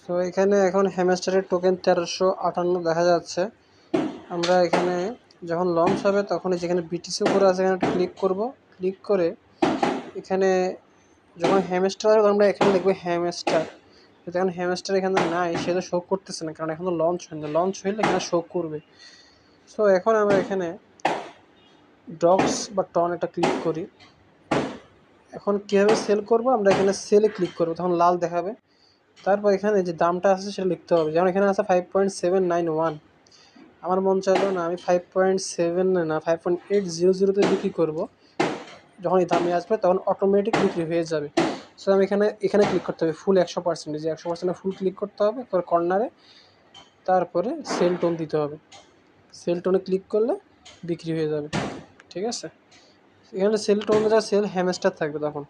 So এখানে এখন হ্যামস্টারের token 1358 দেখা যাচ্ছে। আমরা এখানে যখন লঞ্চ হবে তখন যেখানে বিটিসি উপরে আছে এখানে ক্লিক করব। ক্লিক করে এখানে যখন হ্যামস্টার হবে আমরা এখানে লিখবো হ্যামস্টার। এখন হ্যামস্টার এখানে নাই, সেটা শো করতেছে না কারণ এখনো লঞ্চ হয়নি। লঞ্চ হইলে এখানে শো করবে। সো এখন আমরা এখানে ডগস বা টন এটা ক্লিক করি। এখন কীভাবে সেল করব, আমরা এখানে সেলে ক্লিক করব, তখন লাল দেখাবে। তারপর এখানে যে দামটা আছে সেটা লিখতে হবে। যেমন এখানে আছে 5.791। আমার মন চাইলো না, আমি 5.7 না 5.800 বিক্রি করব। যখন এই দামে আসবে তখন অটোমেটিক বিক্রি হয়ে যাবে। সো আমি এখানে ক্লিক করতে হবে ফুল 100%, যে 100% ফুল ক্লিক করতে হবে। তারপর কর্নারে তারপরে সেল টোন দিতে হবে। সেল টোনে ক্লিক করলে বিক্রি হয়ে যাবে। ঠিক আছে, এখানে সেল টোন যা সেল হ্যামস্টার থাকবে তখন।